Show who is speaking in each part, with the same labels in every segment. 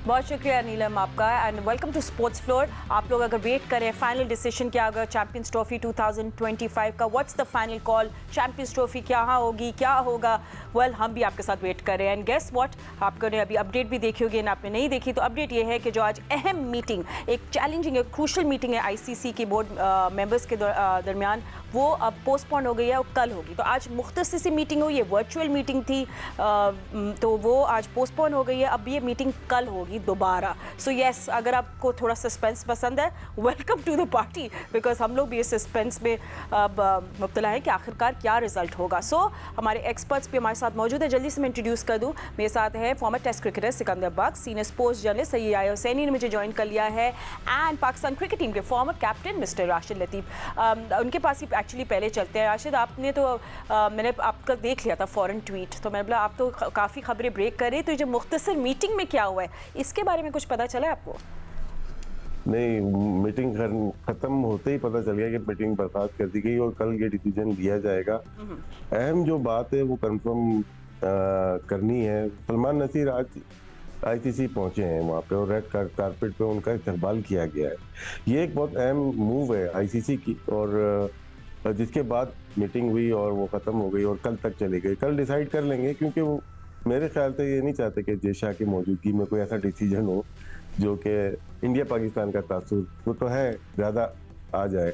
Speaker 1: बहुत शुक्रिया नीलम आपका and welcome to sports floor. आप लोग अगर वेट करें फाइनल डिसीजन क्या होगा चैंपियंस ट्रॉफी 2025 का, what's the final call, champions trophy कहाँ होगी, क्या होगा, वेल हम भी आपके साथ वेट कर रहे हैं। एंड गेस व्हाट, आपको ने अभी अपडेट भी देखी होगी, आपने नहीं देखी तो अपडेट ये है कि जो आज अहम मीटिंग, एक चैलेंजिंग, एक क्रूशल मीटिंग है आईसीसी के बोर्ड मेंबर्स के दरमियान, वो अब पोस्टपोन हो गई है और कल होगी। तो आज मुख्तसर सी मीटिंग हुई, ये वर्चुअल मीटिंग थी तो वो आज पोस्टपोन हो गई है। अब ये मीटिंग कल होगी दोबारा। सो यस, अगर आपको थोड़ा सस्पेंस पसंद है, welcome to the party, because हम लोग भी इस सस्पेंस में अब मुब्तला है कि आखिरकार क्या रिजल्ट होगा। सो हमारे एक्सपर्ट्स भी हमारे साथ मौजूद है। जल्दी से मैं इंट्रोड्यूस कर दूं, मेरे साथ है फॉर्मर टेस्ट क्रिकेटर सिकंदर बख्श, सीनियर स्पोर्ट्स जर्नलिस्ट सैयद आया हुसैनी ने मुझे ज्वाइन कर लिया है, एंड पाकिस्तान क्रिकेट टीम के फॉर्मर कैप्टन मिस्टर राशिद लतीफ़। उनके पास ही एक्चुअली पहले चलते हैं। राशिद, आपने तो मैंने आपका देख लिया था फॉरन ट्वीट, तो मैंने बोला आप तो काफ़ी खबरें ब्रेक कर रहे, तो जो मुख्तसर मीटिंग में क्या हुआ है इसके बारे में कुछ पता चला है आपको?
Speaker 2: नहीं, मीटिंग खत्म होते ही पता चल गया कि मीटिंग बर्खास्त कर दी गई और कल ये डिसीजन लिया जाएगा। अहम जो बात है वो कंफर्म करनी है। सलमान नसीर आज आईसीसी पहुंचे हैं वहाँ पे और रेड कारपेट पे उनका इस्तकबाल किया गया है। ये एक बहुत अहम मूव है आईसीसी की, और जिसके बाद मीटिंग हुई और वो ख़त्म हो गई और कल तक चली गई। कल डिसाइड कर लेंगे, क्योंकि वो मेरे ख्याल से ये नहीं चाहते कि जय शाह की मौजूदगी में कोई ऐसा डिसीजन हो जो कि इंडिया पाकिस्तान का तासुर वो तो है ज़्यादा आ जाए।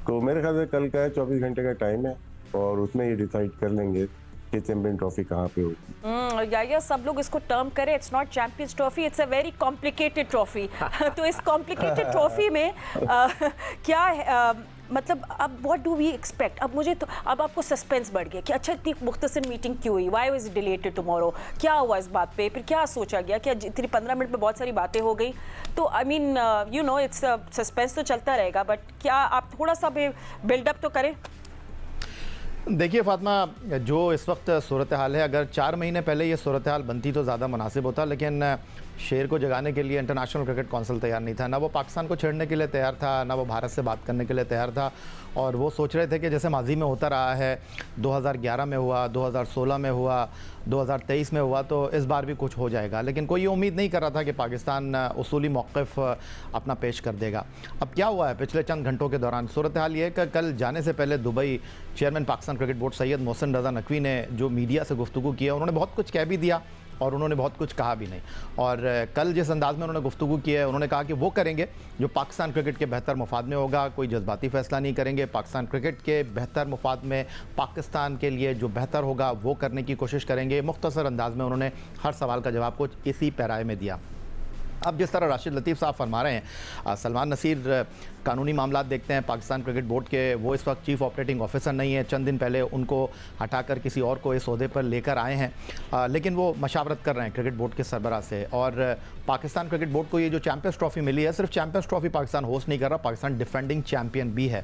Speaker 2: तो मेरे ख्याल से कल का है, 24 घंटे का टाइम है और उसमें ये डिसाइड कर लेंगे कि चैंपियन ट्रॉफी कहाँ पे होगी।
Speaker 1: या सब लोग इसको टर्म करें, it's not champions trophy, it's a very complicated trophy. तो इस कॉम्प्लिकेटेड ट्रॉफी में क्या है, मतलब अब व्हाट डू वी एक्सपेक्ट? अब मुझे तो अब आपको सस्पेंस बढ़ गया कि अच्छा इतनी मुख्तसर मीटिंग क्यों हुई, why was it deleted tomorrow, क्या हुआ इस बात पे, फिर क्या सोचा गया, क्या इतनी 15 मिनट में बहुत सारी बातें हो गई। तो I mean you know it's suspense तो चलता रहेगा, बट क्या आप थोड़ा सा बिल्डअप तो करें?
Speaker 3: देखिए फातिमा, जो इस वक्त सूरत हाल है, अगर 4 महीने पहले ये सूरत हाल बनती तो ज़्यादा मुनासिब होता, लेकिन शेर को जगाने के लिए इंटरनेशनल क्रिकेट काउंसिल तैयार नहीं था। ना वो पाकिस्तान को छेड़ने के लिए तैयार था, ना वो भारत से बात करने के लिए तैयार था। और वो सोच रहे थे कि जैसे माजी में होता रहा है, 2011 में हुआ, 2016 में हुआ, 2023 में हुआ, तो इस बार भी कुछ हो जाएगा। लेकिन कोई ये उम्मीद नहीं कर रहा था कि पाकिस्तान उसूली मौक़िफ़ अपना पेश कर देगा। अब क्या हुआ है पिछले चंद घंटों के दौरान? सूरत हाल ये है कि कल जाने से पहले Dubai chairman Pakistan cricket board Syed Mohsin Raza Naqvi ने जो मीडिया से गुफ्तगू किया, उन्होंने बहुत कुछ कह भी दिया और उन्होंने बहुत कुछ कहा भी नहीं। और कल जिस अंदाज़ में उन्होंने गुफ्तगू की है, उन्होंने कहा कि वो करेंगे जो पाकिस्तान क्रिकेट के बेहतर मुफाद में होगा, कोई जज्बाती फ़ैसला नहीं करेंगे। पाकिस्तान क्रिकेट के बेहतर मुफाद में पाकिस्तान के लिए जो बेहतर होगा वो करने की कोशिश करेंगे। मुख्तसर अंदाज़ में उन्होंने हर सवाल का जवाब कुछ इसी पैराए में दिया। अब जिस तरह राशिद लतीफ़ साहब फरमा रहे हैं, सलमान नसीर कानूनी मामलात देखते हैं पाकिस्तान क्रिकेट बोर्ड के, वो इस वक्त चीफ़ ऑपरेटिंग ऑफिसर नहीं है। चंद दिन पहले उनको हटाकर किसी और को इस ओहदे पर लेकर आए हैं, लेकिन वो मशावरत कर रहे हैं क्रिकेट बोर्ड के सरबराह से। और पाकिस्तान क्रिकेट बोर्ड को ये जो चैंपियंस ट्रॉफी मिली है, सिर्फ चैंपियंस ट्रॉफी पाकिस्तान होस्ट नहीं कर रहा, पाकिस्तान डिफेंडिंग चैंपियन भी है।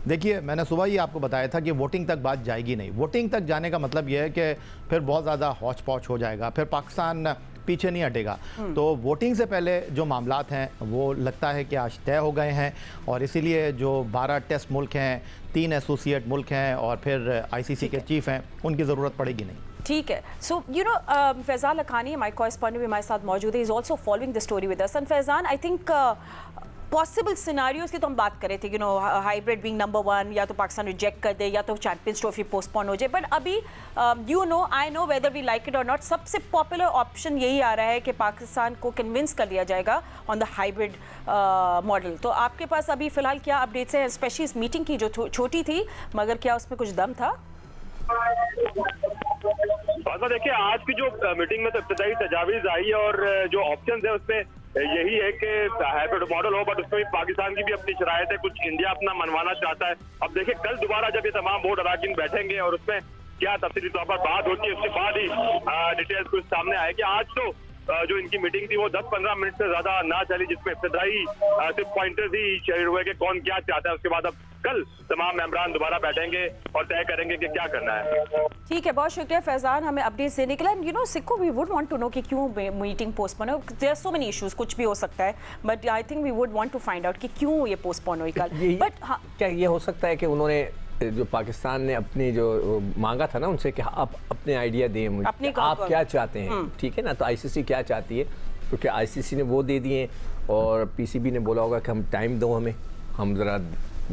Speaker 3: देखिए, मैंने सुबह ही आपको बताया था कि वोटिंग तक बात जाएगी नहीं। वोटिंग तक जाने का मतलब ये है कि फिर बहुत ज़्यादा हौच पौच हो जाएगा, फिर पाकिस्तान पीछे नहीं हटेगा। तो वोटिंग से पहले जो मामलात हैं वो लगता है कि आज तय हो गए हैं, और इसीलिए जो 12 टेस्ट मुल्क हैं, 3 एसोसिएट मुल्क हैं और फिर आईसीसी के चीफ हैं, उनकी ज़रूरत पड़ेगी नहीं।
Speaker 1: ठीक है। So you know Faizan Lakhani हमारे कॉरेस्पॉन्डेंट भी हमारे साथ मौजूद है, is also following the story with us. And Faizan, I think possible scenarios की तो हम बात कर रहे थे, you know hybrid being number 1, या तो पाकिस्तान रिजेक्ट कर दे या तो चैंपियंस ट्रॉफी पोस्टपोन हो जाए। बट अभी you know, I know whether we like it और नॉट, सबसे पॉपुलर ऑप्शन यही आ रहा है कि पाकिस्तान को कन्विंस कर लिया जाएगा ऑन द हाइब्रिड मॉडल। तो आपके पास अभी फ़िलहाल क्या अपडेट्स हैं, स्पेशली इस मीटिंग की जो छोटी थी, मगर क्या उसमें कुछ दम था?
Speaker 4: देखिए, आज की जो मीटिंग में तो इब्तदाई तजावीज़ आई और जो ऑप्शन है उसमें यही है कि हाइब्रिड मॉडल हो, बट उसमें पाकिस्तान की भी अपनी शरायत है, कुछ इंडिया अपना मनवाना चाहता है। अब देखिए, कल दोबारा जब ये तमाम बोर्ड अराकीन बैठेंगे और उसमें क्या तफसीली तौर पर बात होती है, उसके बाद ही डिटेल्स कुछ सामने आएगी। आज तो जो इनकी मीटिंग थी वो 10-15 मिनट से ज्यादा ना चली, जिसमें इब्तदाई सिर्फ पॉइंटर्स ही शेयर हुए कि कौन क्या चाहता है। उसके बाद अब कल तमाम मेंबरान दोबारा बैठेंगे और तय करेंगे कि क्या करना है।
Speaker 1: ठीक है, बहुत शुक्रिया फैज़ान हमें अपडेट्स देने के लिए। यू नो सिक्को, we would want to know कि क्यों मीटिंग पोस्टपोन है। There are so many issues, कुछ भी हो सकता है, but I think we would want to find out कि क्यों ये पोस्टपोन हुई कल। बट हाँ,
Speaker 5: क्या ये हो सकता है कि उन्होंने जो पाकिस्तान ने अपनी जो मांगा था ना उनसे कि आप अपने आइडिया दें मुझे, आप क्या चाहते हैं, ठीक है ना, तो आईसीसी क्या चाहती है क्योंकि आईसीसी ने वो दे दिए और पीसीबी ने बोला होगा कि हम टाइम दो हमें, हम ज़रा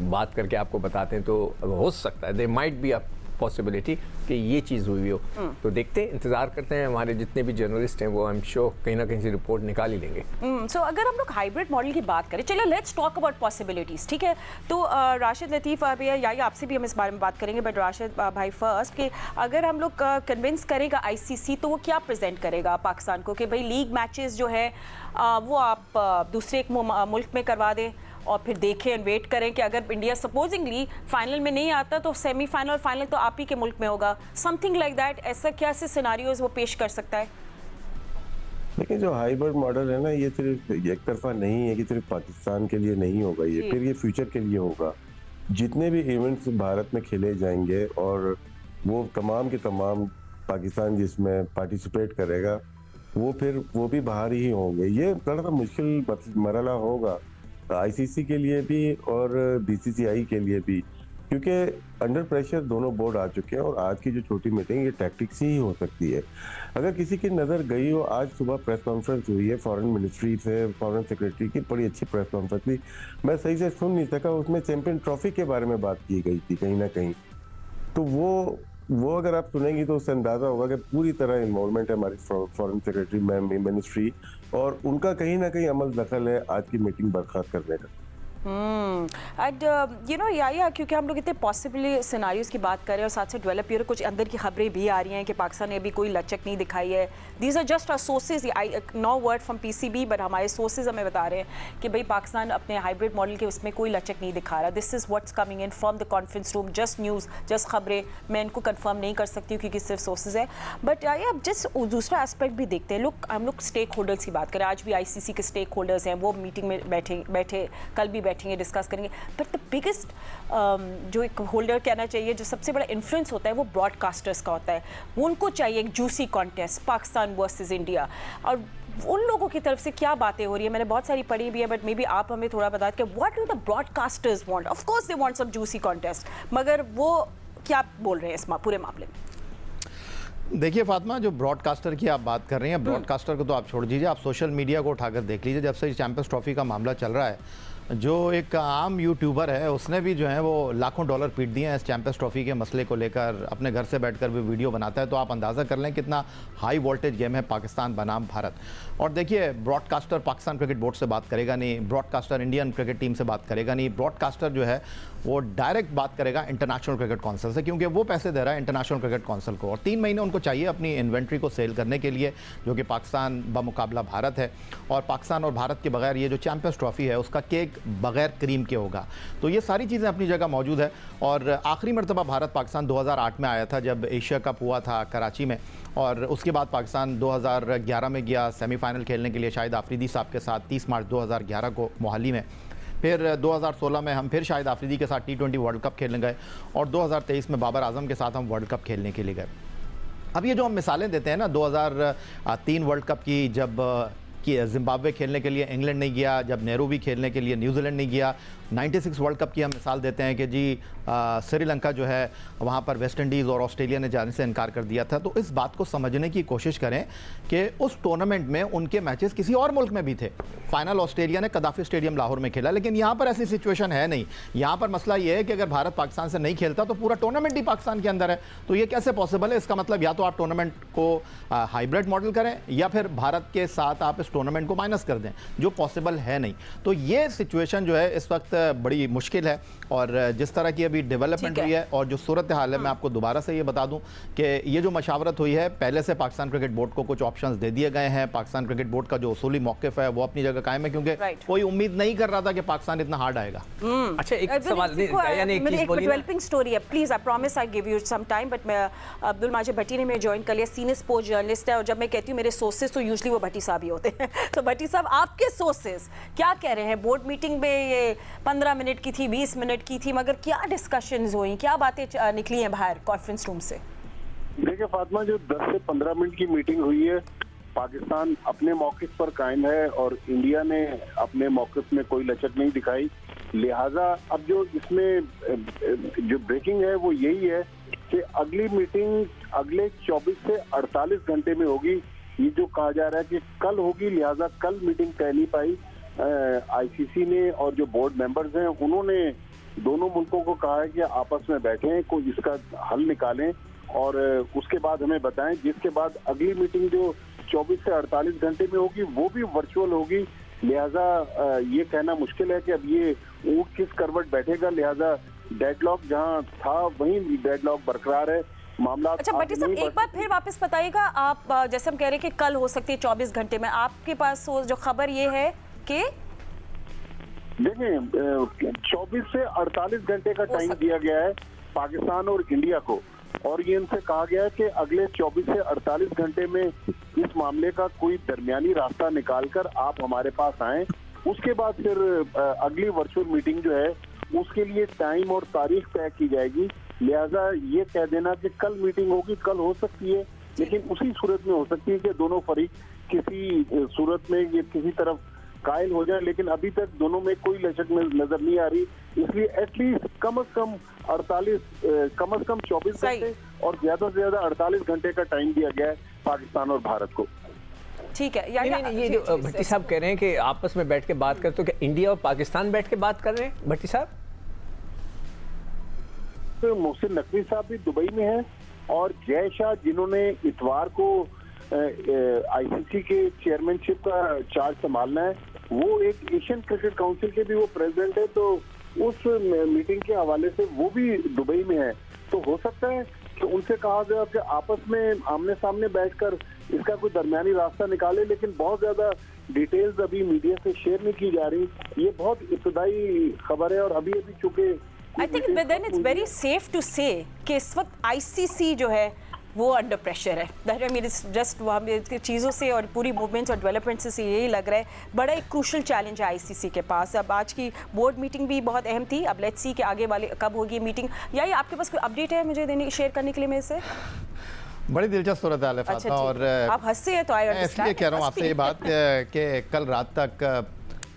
Speaker 5: बात करके आपको बताते हैं, तो हो सकता है they might be a possibility कि ये चीज़ हुई हो। तो देखते हैं, इंतज़ार करते हैं, हमारे जितने भी जर्नलिस्ट हैं वो आई एम श्योर कहीं ना कहीं से रिपोर्ट निकाल ही लेंगे।
Speaker 1: सो अगर हम लोग हाइब्रिड मॉडल की बात करें, चलो लेट्स टॉक अबाउट पॉसिबिलिटीज़, ठीक है। तो राशिद लतीफ़ भैया या आपसे भी हम इस बारे में बात करेंगे, बट राशिद भाई फर्स्ट कि अगर हम लोग कन्विंस करेगा आईसीसी तो वो क्या प्रेजेंट करेगा पाकिस्तान को कि भाई लीग मैचेस जो है वो आप दूसरे एक मुल्क में करवा दें और फिर देखें एंड वेट करें कि अगर इंडिया सपोजिंगली फाइनल में नहीं आता तो सेमीफाइनल और फाइनल तो आप ही के मुल्क में होगा, समथिंग लाइक दैट। ऐसा क्या से सिनारियोज वो पेश कर सकता है?
Speaker 2: लेकिन जो हाइब्रिड मॉडल है ना, ये सिर्फ एक तरफा नहीं है कि सिर्फ पाकिस्तान के लिए नहीं होगा, ये फिर ये फ्यूचर के लिए होगा। जितने भी इवेंट्स भारत में खेले जाएंगे और वो तमाम के तमाम पाकिस्तान जिसमें पार्टिसिपेट करेगा वो भी बाहर ही होंगे। ये थोड़ा सा मुश्किल मरला होगा आईसीसी के लिए भी और बीसीसीआई के लिए भी, क्योंकि अंडर प्रेशर दोनों बोर्ड आ चुके हैं और आज की जो छोटी मीटिंग ये टैक्टिक्स ही हो सकती है। अगर किसी की नज़र गई हो, आज सुबह प्रेस कॉन्फ्रेंस हुई है फॉरेन मिनिस्ट्री से, फॉरेन सेक्रेटरी की बड़ी अच्छी प्रेस कॉन्फ्रेंस थी, मैं सही से सुन नहीं सका, उसमें चैंपियन ट्रॉफी के बारे में बात की गई थी कहीं ना कहीं। तो वो अगर आप सुनेंगी तो उससे अंदाजा होगा कि पूरी तरह इन्वॉल्वमेंट है हमारी फॉरेन सेक्रेटरी मिनिस्ट्री, और उनका कहीं ना कहीं अमल दखल है आज की मीटिंग बर्खास्त करने का।
Speaker 1: एंड यू नो या क्योंकि हम लोग इतने पॉसिबल सिनारियोज की बात कर रहे हैं और साथ से डेवलप यूरो कुछ अंदर की खबरें भी आ रही हैं कि पाकिस्तान ने अभी कोई लचक नहीं दिखाई है। These are just are sources, no word from PCB, but हमारे सोर्सेज हमें बता रहे हैं कि भाई पाकिस्तान अपने हाइब्रिड मॉडल के उसमें कोई लचक नहीं दिखा रहा। This is what's coming in from the conference room, just news, just खबरें, मैं इनको कंफर्म नहीं कर सकती हूँ क्योंकि सिर्फ सोर्सेज है। बट अब जिस दूसरा एस्पेक्ट भी देखते हैं हम लोग स्टेक होल्डर्स की बात करें, आज भी आईसीसी के स्टेक होल्डर्स हैं, वो मीटिंग में बैठे कल भी बैठेंगे, डिस्कस करेंगे। बट द बिगेस्ट जो एक होल्डर कहना चाहिए, जो सबसे बड़ा इन्फ्लुएंस होता है वो ब्रॉडकास्टर्स का होता है। उनको चाहिए एक juicy contest, Pakistan versus India, और उन लोगों की तरफ से क्या बातें हो रही है मैंने बहुत सारी पढ़ी भी है, बट मे बी आप हमें थोड़ा बता दें what do the broadcasters want. Of course they want some juicy contest, मगर वो क्या बोल रहे हैं इस पूरे मामले में?
Speaker 3: देखिए फातिमा, जो ब्रॉडकास्टर की आप बात कर रही हैं, ब्रॉडकास्टर को तो आप छोड़ दीजिए, आप सोशल मीडिया को उठाकर देख लीजिए। जब से चैंपियंस ट्रॉफी का मामला चल रहा है, जो एक आम यूट्यूबर है उसने भी जो है वो लाखों डॉलर पीट दिए हैं इस चैंपियंस ट्रॉफी के मसले को लेकर, अपने घर से बैठकर भी वीडियो बनाता है। तो आप अंदाज़ा कर लें कितना हाई वोल्टेज गेम है पाकिस्तान बनाम भारत। और देखिए, ब्रॉडकास्टर पाकिस्तान क्रिकेट बोर्ड से बात करेगा नहीं, ब्रॉडकास्टर इंडियन क्रिकेट टीम से बात करेगा नहीं, ब्रॉडकास्टर जो है वो डायरेक्ट बात करेगा इंटरनेशनल क्रिकेट काउंसिल से, क्योंकि वो पैसे दे रहा है इंटरनेशनल क्रिकेट काउंसिल को, और 3 महीने उनको चाहिए अपनी इन्वेंट्री को सेल करने के लिए, जो कि पाकिस्तान बमुकाबला भारत है। और पाकिस्तान और भारत के बगैर ये जो चैंपियंस ट्रॉफी है उसका केक बगैर क्रीम के होगा। तो ये सारी चीज़ें अपनी जगह मौजूद है। और आखिरी मरतबा भारत पाकिस्तान 2008 में आया था जब एशिया कप हुआ था कराची में, और उसके बाद पाकिस्तान 2011 में गया सेमीफाइनल खेलने के लिए शाहिद आफरीदी साहब के साथ 30 मार्च 2011 को मोहाली में। फिर 2016 में हम फिर शाहिद आफरीदी के साथ T20 वर्ल्ड कप खेलने गए, और 2023 में बाबर आजम के साथ हम वर्ल्ड कप खेलने के लिए गए। अब ये जो हम मिसालें देते हैं ना, 2003 वर्ल्ड कप की, जब कि जिम्बाब्वे खेलने के लिए इंग्लैंड नहीं गया, जब नेहरू भी खेलने के लिए न्यूजीलैंड नहीं गया, 96 वर्ल्ड कप की हम मिसाल देते हैं कि जी श्रीलंका जो है वहाँ पर वेस्ट इंडीज़ और ऑस्ट्रेलिया ने जाने से इनकार कर दिया था। तो इस बात को समझने की कोशिश करें कि उस टूर्नामेंट में उनके मैचेस किसी और मुल्क में भी थे। फाइनल ऑस्ट्रेलिया ने कदाफी स्टेडियम लाहौर में खेला, लेकिन यहाँ पर ऐसी सिचुएशन है नहीं। यहाँ पर मसला ये है कि अगर भारत पाकिस्तान से नहीं खेलता तो पूरा टूर्नामेंट ही पाकिस्तान के अंदर है। तो ये कैसे पॉसिबल है? इसका मतलब या तो आप टूर्नामेंट को हाइब्रिड मॉडल करें, या फिर भारत के साथ आप इस टूर्नामेंट को माइनस कर दें, जो पॉसिबल है नहीं। तो ये सिचुएशन जो है इस वक्त बड़ी मुश्किल है। और जिस तरह की अभी डेवलपमेंट हुई है और जो सूरत हाल है, मैं आपको दोबारा से ये बता दूं कि ये जो मशावरत हुई है, पहले से पाकिस्तान क्रिकेट बोर्ड को कुछ ऑप्शंस दे दिए गए हैं। पाकिस्तान क्रिकेट बोर्ड का जो उसूली मौक़िफ़ है वो अपनी जगह कायम है, क्योंकि कोई उम्मीद नहीं कर रहा था कि पाकिस्तान इतना हार्ड आएगा।
Speaker 5: अच्छा, एक सवाल, यानी एक चीज़ बोली,
Speaker 1: डेवलपिंग स्टोरी है, please I promise I give you some time, but मैं अब्दुल माजिद भट्टी ने मैं ज्वाइन कर लिया, सीनियर स्पोर्ट्स जर्नलिस्ट है, और जब मैं कहती हूँ मेरे सोर्सेज तो यूजली वो भट्टी साहब ही होते हैं। तो भट्टी साहब, आपके सोर्सेज क्या कह रहे हैं? बोर्ड मीटिंग में ये 15 मिनट की थी, 20 मिनट की थी, मगर क्या डिस्कशंस हुई, क्या बातें निकली हैं बाहर कॉन्फ्रेंस रूम से?
Speaker 6: देखिए फातिमा, जो 10 से 15 मिनट की मीटिंग हुई है, पाकिस्तान अपने मौक़िफ़ पर कायम है और इंडिया ने अपने मौक़िफ़ में कोई लचक नहीं दिखाई। लिहाजा अब जो इसमें जो ब्रेकिंग है वो यही है कि अगली मीटिंग अगले 24 से 48 घंटे में होगी। ये जो कहा जा रहा है कि कल होगी, लिहाजा कल मीटिंग तय नहीं पाई। आईसीसी ने और जो बोर्ड मेंबर्स हैं उन्होंने दोनों मुल्कों को कहा है कि आपस में बैठें, कोई इसका हल निकालें और उसके बाद हमें बताएं, जिसके बाद अगली मीटिंग जो 24 से 48 घंटे में होगी वो भी वर्चुअल होगी। लिहाजा ये कहना मुश्किल है कि अब ये ऊँट किस करवट बैठेगा। लिहाजा डेडलॉक जहां था वहीं डेडलॉक बरकरार है। मामला
Speaker 1: अच्छा भट्टी साहब, एक बार फिर वापस बताइएगा आप, जैसे हम कह रहे हैं कि कल हो सकती है 24 घंटे में, आपके पास जो खबर ये है कि
Speaker 6: देखिए 24 से 48 घंटे का टाइम दिया गया है पाकिस्तान और इंडिया को, और ये इनसे कहा गया है कि अगले 24 से 48 घंटे में इस मामले का कोई दरमियानी रास्ता निकालकर आप हमारे पास आएं। उसके बाद फिर अगली वर्चुअल मीटिंग जो है उसके लिए टाइम और तारीख तय की जाएगी। लिहाजा ये कह देना कि कल मीटिंग होगी, कल हो सकती है, लेकिन उसी सूरत में हो सकती है कि दोनों फरीक किसी सूरत में ये किसी तरफ कायल हो जाए, लेकिन अभी तक दोनों में कोई लचक नजर नहीं आ रही। इसलिए एटलीस्ट कम से कम 24 घंटे और ज्यादा से ज्यादा 48 घंटे का टाइम दिया गया है पाकिस्तान और भारत को।
Speaker 1: ठीक है।
Speaker 5: नहीं, ये जो भट्टी साहब कह रहे हैं कि आपस में बैठ के बात कर, तो क्या इंडिया और पाकिस्तान बैठ के बात कर रहे हैं भट्टी साहब?
Speaker 6: तो मोहसिन नकवी साहब भी दुबई में हैं और जय शाह जिन्होंने इतवार को आईसीसी के चेयरमैनशिप का चार्ज संभालना है, वो एक एशियन क्रिकेट काउंसिल के भी वो प्रेसिडेंट है, तो उस मीटिंग के हवाले से वो भी दुबई में है। तो हो सकता है कि उनसे कहा गया कि आपस में आमने सामने बैठकर इसका कोई दरमियानी रास्ता निकाले, लेकिन बहुत ज्यादा डिटेल्स अभी मीडिया से शेयर नहीं की जा रही। ये बहुत इब्तदाई खबर है और अभी चूंकि
Speaker 1: I think then it's very safe to say कि इस वक्त आईसीसी जो है वो अंडर प्रेशर है। That I mean it's just वहाँ चीज़ों से और पूरी मूवमेंट्स और डेवलपमेंट्स से यही लग रहा है बड़ा एक क्रूशल चैलेंज है आईसीसी के पास। अब आज की बोर्ड मीटिंग भी बहुत अहम थी, अब लेट्स सी कि आगे वाले कब होगी मीटिंग। या ये आपके पास कोई अपडेट है मुझे देने शेयर करने के लिए मेरे से?
Speaker 3: बड़ी दिलचस्प सूरत हाल है फातिमा, और
Speaker 1: आप हंसते हैं तो आई अंडरस्टैंड।
Speaker 3: इसलिए कह रहा हूँ आपसे ये बात कि कल रात तक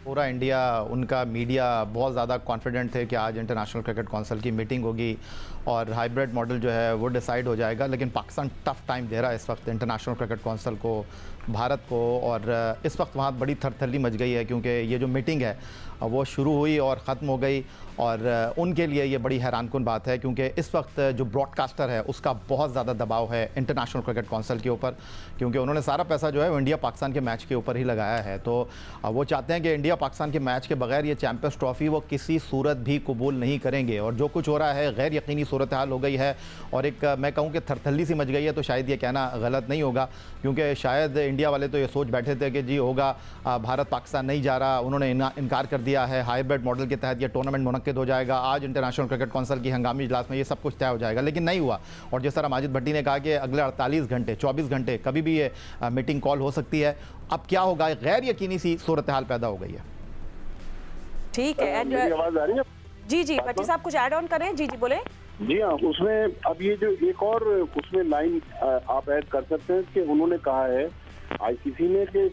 Speaker 3: पूरा इंडिया, उनका मीडिया बहुत ज़्यादा कॉन्फिडेंट थे कि आज इंटरनेशनल क्रिकेट काउंसिल की मीटिंग होगी और हाइब्रिड मॉडल जो है वो डिसाइड हो जाएगा। लेकिन पाकिस्तान टफ टाइम दे रहा है इस वक्त इंटरनेशनल क्रिकेट काउंसिल को, भारत को, और इस वक्त वहाँ बड़ी थरथली मच गई है क्योंकि ये जो मीटिंग है वो शुरू हुई और ख़त्म हो गई, और उनके लिए ये बड़ी हैरानकुन बात है क्योंकि इस वक्त जो ब्रॉडकास्टर है उसका बहुत ज़्यादा दबाव है इंटरनेशनल क्रिकेट काउंसिल के ऊपर, क्योंकि उन्होंने सारा पैसा जो है वो इंडिया पाकिस्तान के मैच के ऊपर ही लगाया है। तो वो चाहते हैं कि इंडिया पाकिस्तान के मैच के बगैर ये चैंपियंस ट्रॉफी वो किसी सूरत भी कबूल नहीं करेंगे, और जो कुछ हो रहा है गैर यकीनी सूरत हाल हो गई है और एक मैं कहूँ कि थरथली सी मच गई है। तो शायद ये कहना गलत नहीं होगा क्योंकि शायद इंडिया वाले तो ये सोच बैठे थे कि जी होगा, भारत पाकिस्तान नहीं जा रहा, उन्होंने इनकार कर दिया है, हाइब्रिड मॉडल के तहत ये टूर्नामेंट मुनक्किद हो जाएगा, आज इंटरनेशनल क्रिकेट काउंसिल की हंगामी इजलास में ये सब कुछ तय हो जाएगा, लेकिन नहीं हुआ। और जिस तरह माजिद भट्टी ने कहा कि अगले 48 घंटे 24 घंटे कभी भी ये मीटिंग कॉल हो सकती है। अब क्या होगा, गैर यकीनी सी सूरत हाल पैदा हो गई है।
Speaker 1: ठीक है।
Speaker 6: आवाज आ रही है?
Speaker 1: जी जी भट्टी साहब कुछ ऐड ऑन करें। जी जी बोले।
Speaker 6: जी हाँ, उसमें अब ये जो एक और उसमें लाइन आप ऐड कर सकते हैं कि उन्होंने कहा है आईसीसी ने कि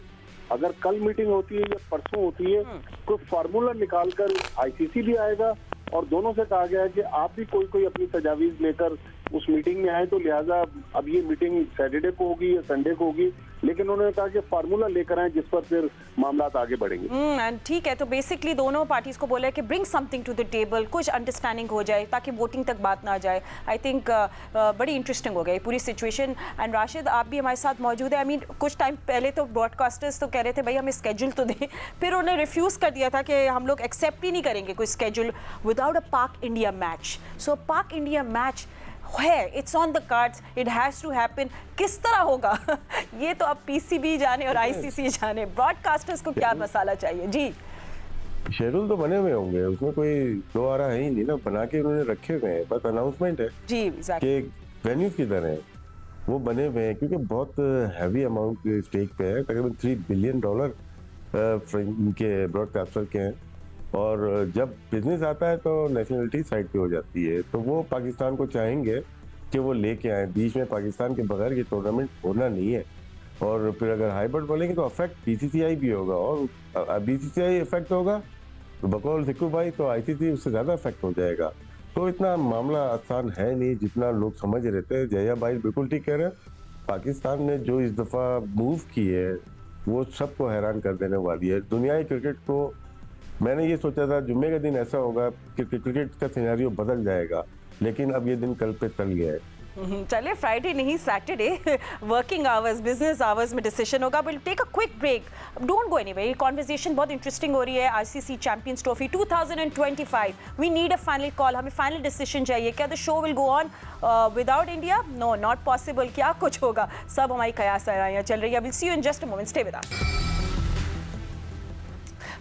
Speaker 6: अगर कल मीटिंग होती है या परसों होती है तो फार्मूला निकाल कर आईसीसी भी आएगा, और दोनों से कहा गया है कि आप भी कोई अपनी तजावीज लेकर उस मीटिंग में आए। तो लिहाजा अब ये मीटिंग सैटरडे को होगी या संडे को होगी, लेकिन उन्होंने कहा कि फार्मूला लेकर आए जिस पर फिर मामला आगे बढ़ेंगे।
Speaker 1: ठीक है, तो बेसिकली दोनों पार्टीज को बोला है कि bring something to the table, कुछ अंडरस्टैंडिंग हो जाए ताकि वोटिंग तक बात ना जाए। आई थिंक बड़ी इंटरेस्टिंग हो गई पूरी सिचुएशन। एंड राशिद आप भी हमारे साथ मौजूद है। आई मीन कुछ टाइम पहले तो ब्रॉडकास्टर्स तो कह रहे थे भाई हमें स्केड्यूल तो दें, फिर उन्होंने रिफ्यूज़ कर दिया था कि हम लोग एक्सेप्ट ही नहीं करेंगे कोई स्केड्यूल विदाउट अ पाक India match. So Pak India match है, it's on the cards, it has to happen. किस तरह होगा ये तो अब पीसीबी जाने और आईसीसी जाने, ब्रॉडकास्टर्स को क्या मसाला चाहिए। जी
Speaker 2: शेड्यूल तो बने हुए होंगे, उसमें कोई दो आ रहा है ही नहीं ना, बना के उन्होंने रखे हुए हैं, बस अनाउंसमेंट है
Speaker 1: जी
Speaker 2: कि वेन्यूज किधर है वो बने हुए हैं, क्योंकि बहुत हैवी अमाउंट स्टेक पे है, तकरीबन $3 बिलियन के ब्रॉडकास्टर के हैं, और जब बिजनेस आता है तो नेशनलिटी साइड पे हो जाती है। तो वो पाकिस्तान को चाहेंगे कि वो लेके आए, बीच में पाकिस्तान के बगैर ये टूर्नामेंट होना नहीं है। और फिर अगर हाइब्रिड बोलेंगे तो अफेक्ट बीसीसीआई भी होगा, और बीसीसीआई इफेक्ट होगा तो बकौल सिक्कू भाई तो आईसीसी उससे ज़्यादा इफेक्ट हो जाएगा। तो इतना मामला आसान है नहीं जितना लोग समझ रहे थे। जया भाई बिल्कुल ठीक कह रहे हैं पाकिस्तान ने जो इस दफा मूव की है वो सबको हैरान कर देने वाली है। दुनियाई क्रिकेट को, मैंने ये सोचा था जुम्मे का दिन ऐसा होगा कि क्रिकेट का सिनेरियो बदल जाएगा, लेकिन अब ये दिन कल पे टल गया है।
Speaker 1: चलिए, फ्राइडे नहीं Saturday working hours, business hours में डिसीजन होगा। Will take a quick break, don't go anywhere. ये कॉन्वर्सेशन बहुत इंटरेस्टिंग हो रही है। ICC champions trophy 2025, we need a final call, हमें फाइनल डिसीजन चाहिए। क्या the show will go on without India? No, not possible. क्या कुछ होगा, सब हमारी कयास चल रही है। Will see you in just a moment, stay with us.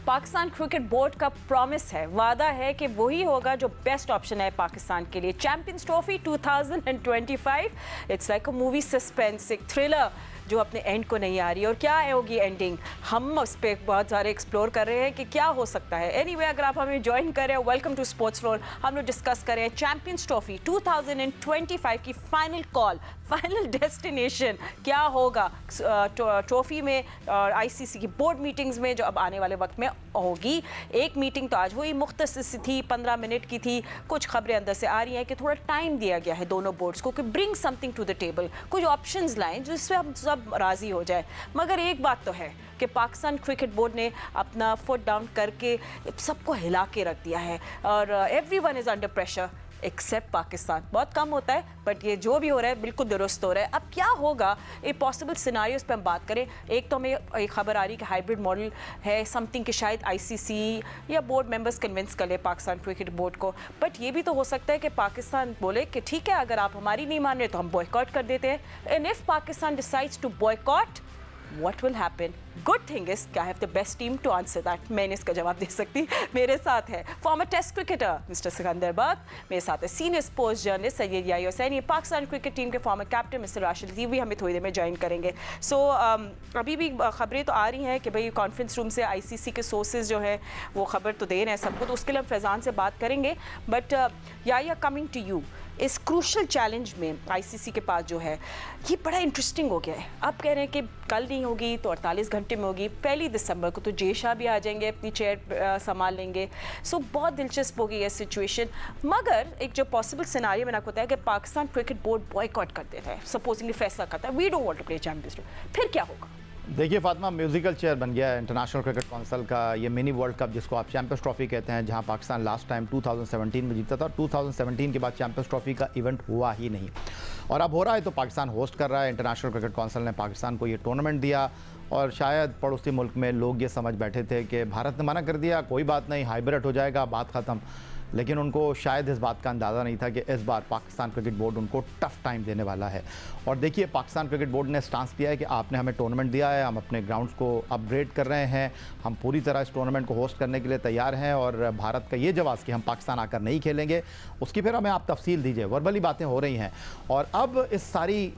Speaker 1: Pakistan cricket board का प्रॉमिस है, वादा है कि वही होगा जो बेस्ट ऑप्शन है पाकिस्तान के लिए। Champions trophy 2025, it's like a movie suspense, एक थ्रिलर जो अपने एंड को नहीं आ रही है। और क्या होगी एंडिंग, हम उस पर बहुत सारे एक्सप्लोर कर रहे हैं कि क्या हो सकता है। एनीवे, अगर आप हमें ज्वाइन करें, वेलकम टू स्पोर्ट्स फ्लोर। हम लोग डिस्कस करें चैंपियंस ट्रॉफी 2025 की फाइनल कॉल, फाइनल डेस्टिनेशन क्या होगा ट्रॉफी में और आईसीसी की बोर्ड मीटिंग्स में जो अब आने वाले वक्त में होगी। एक मीटिंग तो आज हुई, मुख्तसर सी थी, 15 मिनट की थी। कुछ खबरें अंदर से आ रही हैं कि थोड़ा टाइम दिया गया है दोनों बोर्ड्स को कि bring something to the table, कुछ ऑप्शंस लाएं जिससे हम सब राजी हो जाए। मगर एक बात तो है कि पाकिस्तान क्रिकेट बोर्ड ने अपना फुट डाउन करके सबको हिला के रख दिया है और everyone is under pressure except Pakistan. बहुत कम होता है, बट ये जो भी हो रहा है बिल्कुल दुरुस्त हो रहा है। अब क्या होगा, एक पॉसिबल सिनारियोस पे हम बात करें। एक तो हमें एक खबर आ रही है कि हाइब्रिड मॉडल है समथिंग कि शायद आईसीसी या बोर्ड मेंबर्स कन्विंस कर ले पाकिस्तान क्रिकेट बोर्ड को। बट ये भी तो हो सकता है कि पाकिस्तान बोले कि ठीक है, अगर आप हमारी नहीं मान रहे तो हम बॉयकॉट कर देते हैं। And if Pakistan decides to boycott, what will happen? Good thing is I have the best team to answer that. मैं इसका जवाब दे सकती। मेरे साथ है former test cricketer mister Sikandar Bakht, मेरे साथ है senior sports journalist Syed Yahya Hussaini, Pakistan cricket team के former captain mister Rashid Latif भी हमें थोड़ी देर में ज्वाइन करेंगे। सो अभी भी खबरें तो आ रही हैं कि भाई कॉन्फ्रेंस रूम से आईसीसी के सोर्सेज जो हैं वो खबर तो दे रहे हैं सबको, तो उसके लिए हम फैज़ान से बात करेंगे। बट याही कमिंग टू यू, इस क्रूशल चैलेंज में आईसीसी के पास जो है ये बड़ा इंटरेस्टिंग हो गया है। आप कह रहे हैं कि कल नहीं होगी तो 48 घंटे में होगी, 1 दिसंबर को तो जय शाह भी आ जाएंगे, अपनी चेयर संभाल लेंगे। सो बहुत दिलचस्प होगी ये सिचुएशन। मगर एक जो पॉसिबल सिनारियो मैंने आपको बताया कि पाकिस्तान क्रिकेट बोर्ड बॉयकॉट कर देता है, सपोजिंगली फैसला करता है we don't want to play champions trophy, फिर क्या होगा?
Speaker 3: देखिए फातिमा, म्यूजिकल चेयर बन गया है इंटरनेशनल क्रिकेट काउंसिल का ये मिनी वर्ल्ड कप, जिसको आप चैंपियंस ट्रॉफी कहते हैं, जहां पाकिस्तान लास्ट टाइम 2017 में जीता था। 2017 के बाद चैंपियंस ट्रॉफी का इवेंट हुआ ही नहीं, और अब हो रहा है तो पाकिस्तान होस्ट कर रहा है। इंटरनेशनल क्रिकेट काउंसिल ने पाकिस्तान को ये टूर्नामेंट दिया, और शायद पड़ोसी मुल्क में लोग ये समझ बैठे थे कि भारत ने मना कर दिया, कोई बात नहीं, हाइब्रिड हो जाएगा, बात ख़त्म। लेकिन उनको शायद इस बात का अंदाज़ा नहीं था कि इस बार पाकिस्तान क्रिकेट बोर्ड उनको टफ टाइम देने वाला है। और देखिए, पाकिस्तान क्रिकेट बोर्ड ने स्टांस लिया है कि आपने हमें टूर्नामेंट दिया है, हम अपने ग्राउंड्स को अपग्रेड कर रहे हैं, हम पूरी तरह इस टूर्नामेंट को होस्ट करने के लिए तैयार हैं। और भारत का ये जवाब कि हम पाकिस्तान आकर नहीं खेलेंगे, उसकी फिर हमें आप तफसील दीजिए। वर्बली बातें हो रही हैं, और अब इस सारी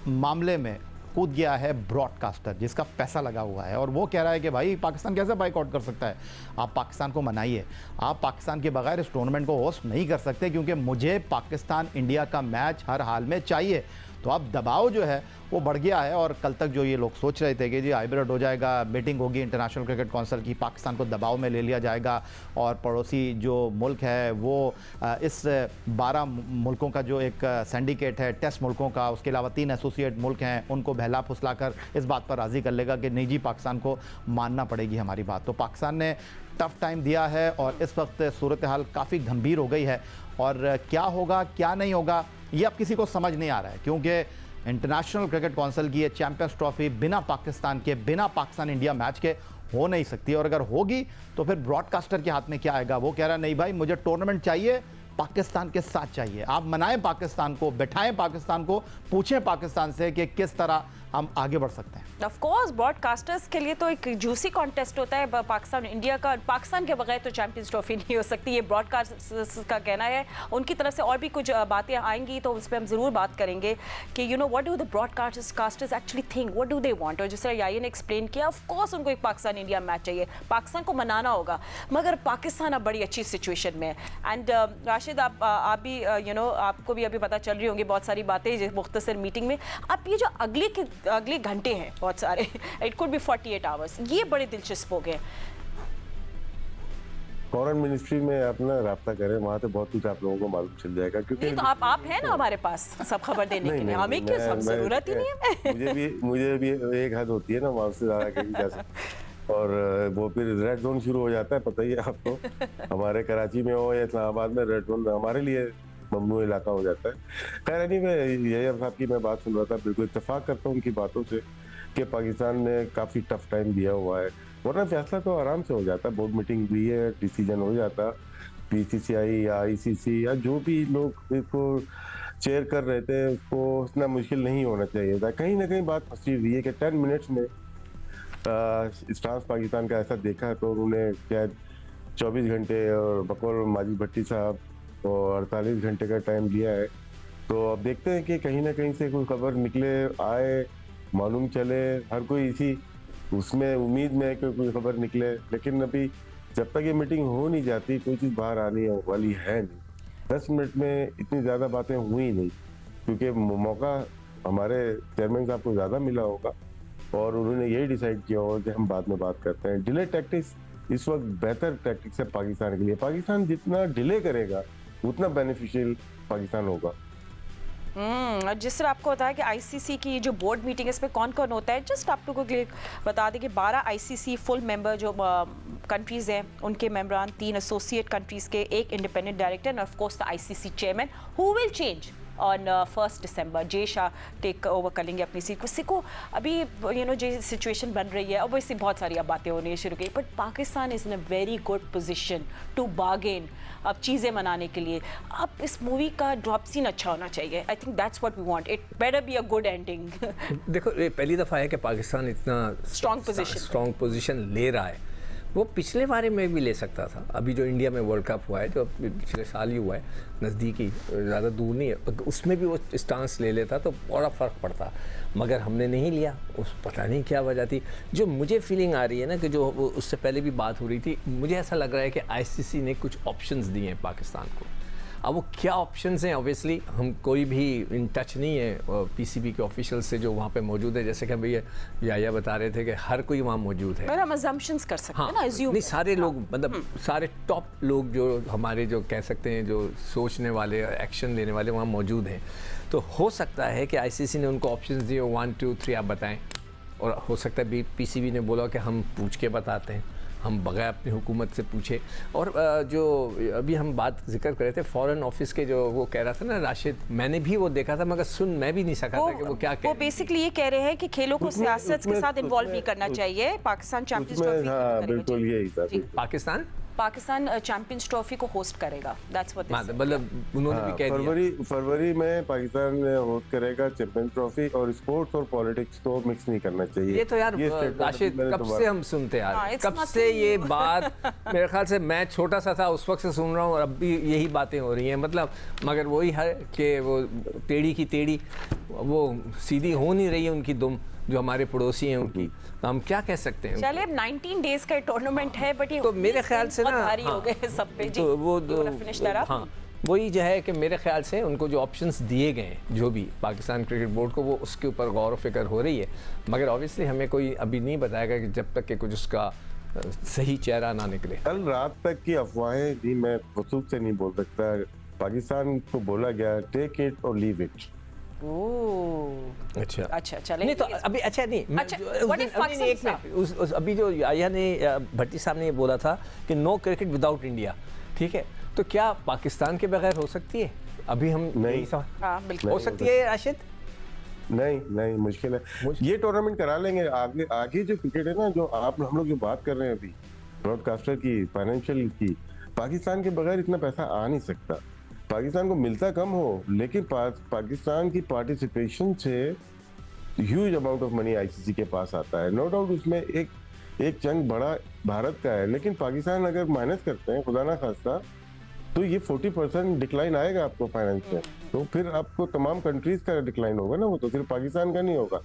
Speaker 3: मामले में कूद गया है ब्रॉडकास्टर जिसका पैसा लगा हुआ है, और वो कह रहा है कि भाई पाकिस्तान कैसे बाइकआउट कर सकता है, आप पाकिस्तान को मनाइए, आप पाकिस्तान के बगैर इस टूर्नामेंट को होस्ट नहीं कर सकते, क्योंकि मुझे पाकिस्तान इंडिया का मैच हर हाल में चाहिए। तो अब दबाव जो है वो बढ़ गया है, और कल तक जो ये लोग सोच रहे थे कि जी हाइब्रिड हो जाएगा, मीटिंग होगी इंटरनेशनल क्रिकेट काउंसिल की, पाकिस्तान को दबाव में ले लिया जाएगा, और पड़ोसी जो मुल्क है वो इस 12 मुल्कों का जो एक सिंडिकेट है टेस्ट मुल्कों का, उसके अलावा 3 एसोसिएट मुल्क हैं, उनको बहला फुसला कर इस बात पर राज़ी कर लेगा कि नहीं जी, पाकिस्तान को मानना पड़ेगी हमारी बात। तो पाकिस्तान ने टफ टाइम दिया है, और इस वक्त सूरत हाल काफ़ी गंभीर हो गई है, और क्या होगा क्या नहीं होगा ये अब किसी को समझ नहीं आ रहा है, क्योंकि इंटरनेशनल क्रिकेट काउंसिल की ये चैंपियंस ट्रॉफी बिना पाकिस्तान के, बिना पाकिस्तान इंडिया मैच के हो नहीं सकती। और अगर होगी तो फिर ब्रॉडकास्टर के हाथ में क्या आएगा? वो कह रहा है नहीं भाई, मुझे टूर्नामेंट चाहिए, पाकिस्तान के साथ चाहिए, आप मनाएं पाकिस्तान को, बैठाएं पाकिस्तान को, पूछें पाकिस्तान से कि किस तरह हम आगे बढ़ सकते हैं।
Speaker 1: ऑफ कोर्स ब्रॉडकास्टर्स के लिए तो एक जूसी कॉन्टेस्ट होता है पाकिस्तान इंडिया का, पाकिस्तान के बगैर तो चैंपियंस ट्रॉफी नहीं हो सकती, ये ब्रॉडकास्टर्स का कहना है। उनकी तरफ से और भी कुछ बातें आएंगी तो उस पर हम ज़रूर बात करेंगे कि you know what do the broadcasters actually think, what do they want. और जिस तरह याही ने एक्सप्लेन किया, ऑफ कोर्स उनको एक पाकिस्तान इंडिया मैच चाहिए, पाकिस्तान को मनाना होगा, मगर पाकिस्तान अब बड़ी अच्छी सिचुएशन में है। एंड राशिद, आप भी यू नो आपको भी अभी पता चल रही होंगी बहुत सारी बातें मुख्तसर मीटिंग में। अब ये जो अगले घंटे हैं बहुत सारे, इट कुड बी 48 आवर्स, ये बड़े दिलचस्प हो गए।
Speaker 2: फॉरेन मिनिस्ट्री में अपना राब्ता करें, वहाँ से बहुत कुछ आप लोगों को मालूम चल जाएगा। क्योंकि
Speaker 1: नहीं तो आप हैं ना हमारे पास सब खबर देने के लिए, हमें क्यों सब जरूरत ही नहीं है।
Speaker 2: मुझे भी एक हद होती है ना, वहाँ से ज़्यादा कहीं जा सकते। और वो फिर रेड जोन शुरू हो जाता है, पता ही है आपको। हमारे कराची में हो या इस्लामाबाद में, रेड जोन हमारे लिए ममनू इलाका हो जाता है। खैर एनीवे, ये साहब की मैं बात सुन रहा था, बिल्कुल इत्तेफाक करता हूँ उनकी बातों से कि पाकिस्तान ने काफ़ी टफ टाइम दिया हुआ है, वरना फैसला तो आराम से हो जाता। बोर्ड मीटिंग हुई है, डिसीजन हो जाता। बीसीसीआई या आईसीसी या जो भी लोग इसको चेयर कर रहे थे, उसको इतना मुश्किल नहीं होना चाहिए था। कहीं ना कहीं बात फंसी हुई है कि 10 मिनट्स में स्टांस पाकिस्तान का ऐसा देखा तो उन्होंने क्या 24 घंटे और बकौल माजिद भट्टी साहब और 48 घंटे का टाइम दिया है। तो अब देखते हैं कि कहीं ना कहीं से कोई खबर निकले, आए, मालूम चले। हर कोई इसी उसमें उम्मीद में है कि कोई खबर निकले, लेकिन अभी जब तक ये मीटिंग हो नहीं जाती कोई चीज़ बाहर आने वाली है नहीं। 10 मिनट में इतनी ज़्यादा बातें हुई नहीं, क्योंकि मौका हमारे चेयरमैन साहब को ज़्यादा मिला होगा और उन्होंने यही डिसाइड किया होगा कि हम बाद में बात करते हैं। डिले टैक्टिक्स इस वक्त बेहतर टैक्टिक्स है पाकिस्तान के लिए। पाकिस्तान जितना डिले करेगा उतना बेनिफिशियल पाकिस्तान होगा।
Speaker 1: और जिस तरह आपको होता है कि आईसीसी की जो बोर्ड मीटिंग है इसमें कौन कौन होता है, जस्ट आप लोगों के लिए बता दें कि 12 आईसीसी फुल मेंबर जो कंट्रीज़ हैं उनके मेंबरान, 3 एसोसिएट कंट्रीज़ के, 1 independent director end of course the ICC chairman who will change on 1 December. Jay Shah take over करेंगे अपनी सीट को। अभी जो सिचुएशन बन रही है, ऑब्वियसली बहुत सारी अब बातें होनी शुरू की, but Pakistan is in a very good position to bargain अब चीज़ें मनाने के लिए। अब इस मूवी का ड्रॉप सीन अच्छा होना चाहिए। I think that's what we want, it better be a good ending.
Speaker 5: देखो, ये पहली दफ़ा है कि पाकिस्तान इतना स्ट्रॉन्ग पोजीशन ले रहा है। वो पिछले बारे में भी ले सकता था। अभी जो इंडिया में वर्ल्ड कप हुआ है, जो पिछले साल ही हुआ है, नज़दीकी, ज़्यादा दूर नहीं है, उसमें भी वो स्टांस ले लेता तो बड़ा फ़र्क पड़ता, मगर हमने नहीं लिया। उस पता नहीं क्या वजह थी। जो मुझे फीलिंग आ रही है ना कि जो उससे पहले भी बात हो रही थी, मुझे ऐसा लग रहा है कि आईसीसी ने कुछ ऑप्शंस दिए हैं पाकिस्तान को। अब वो क्या ऑप्शंस हैं, ऑब्वियसली हम कोई भी इन टच नहीं है पीसीबी के ऑफिशियल से जो वहाँ पे मौजूद है। जैसे कि भैया या बता रहे थे कि हर कोई वहाँ मौजूद है,
Speaker 1: पर हम assumptions कर सकते हैं ना, assume
Speaker 5: नहीं, सारे लोग, मतलब सारे टॉप लोग जो हमारे, जो कह सकते हैं, जो सोचने वाले, एक्शन लेने वाले वहाँ मौजूद हैं। तो हो सकता है कि आईसीसी ने उनको ऑप्शंस दिए, 1 2 3 आप बताएं, और हो सकता है पीसीबी ने बोला कि हम पूछ के बताते हैं, हम बगैर अपनी हुकूमत से पूछे। और जो अभी हम बात जिक्र कर रहे थे फॉरेन ऑफिस के, जो वो कह रहा था ना राशिद, मैंने भी वो देखा था मगर सुन मैं भी नहीं सका था कि वो क्या कह रहे हैं।
Speaker 1: वो बेसिकली ये कह रहे हैं कि खेलों को सियासत के साथ इन्वॉल्व नहीं करना चाहिए। पाकिस्तान चैंपियंस ट्रॉफी,
Speaker 2: बिल्कुल यही
Speaker 1: पाकिस्तान चैंपियंस ट्रॉफी को होस्ट करेगा। दैट्स व्हाट
Speaker 5: मतलब उन्होंने भी कह दिया
Speaker 2: फरवरी में पाकिस्तान होस्ट करेगा चैंपियंस ट्रॉफी, और स्पोर्ट्स और पॉलिटिक्स तो मिक्स नहीं करना चाहिए।
Speaker 5: ये तो यार राशिद कब से हम सुनते आ रहे हैं, कब से ये बात, मेरे ख्याल से मैं छोटा सा था उस वक्त से सुन रहा हूँ, और अब भी यही बातें हो रही हैं। मतलब मगर वही है कि वो टेढ़ी की टेढ़ी, वो सीधी हो नहीं रही है उनकी दुम, जो हमारे पड़ोसी हैं उनकी। तो हम क्या कह सकते हैं।
Speaker 1: चलिए, 19 डेज का टूर्नामेंट है, बट ये
Speaker 5: तो मेरे ख्याल से ना
Speaker 1: भारी हो गए सब पे। जी,
Speaker 5: तो वो
Speaker 1: हाँ,
Speaker 5: वही जो है कि मेरे ख्याल से उनको जो ऑप्शंस दिए गए हैं, जो भी पाकिस्तान क्रिकेट बोर्ड को, वो उसके ऊपर गौर व फिक्र हो रही है। मगर ऑब्वियसली हमें कोई अभी नहीं बताएगा कि जब तक कि कुछ उसका सही चेहरा ना निकले।
Speaker 2: कल रात तक की अफवाहें थी, मैं वसूख से नहीं बोल सकता। पाकिस्तान को बोला गया टेक इट और लीव इट।
Speaker 5: अच्छा
Speaker 1: चले
Speaker 5: नहीं तो अभी अच्छा नहीं,
Speaker 1: अच्छा,
Speaker 5: एक मिनट, अभी जो आया ने भट्टी साहब ने ये बोला था कि नो क्रिकेट विदाउट इंडिया, ठीक है, तो क्या पाकिस्तान के बगैर हो सकती है? अभी हम
Speaker 2: नहीं,
Speaker 5: हो सकती है राशिद?
Speaker 2: नहीं मुश्किल है। ये टूर्नामेंट करा लेंगे। आगे जो क्रिकेट है ना, जो हम लोग जो बात कर रहे हैं अभी, ब्रॉडकास्टर की, फाइनेंशियल की, पाकिस्तान के बगैर इतना पैसा आ नहीं सकता। पाकिस्तान को मिलता कम हो, लेकिन पाकिस्तान की पार्टिसिपेशन से huge amount of money ICC के पास आता है। नो डाउट उसमें एक चंक बड़ा भारत का है, लेकिन पाकिस्तान अगर माइनस करते हैं खुदा ना खास्ता, तो ये 40% डिक्लाइन आएगा आपको फाइनेंस में। तो फिर आपको तमाम कंट्रीज का डिक्लाइन होगा ना, वो तो सिर्फ पाकिस्तान का नहीं होगा।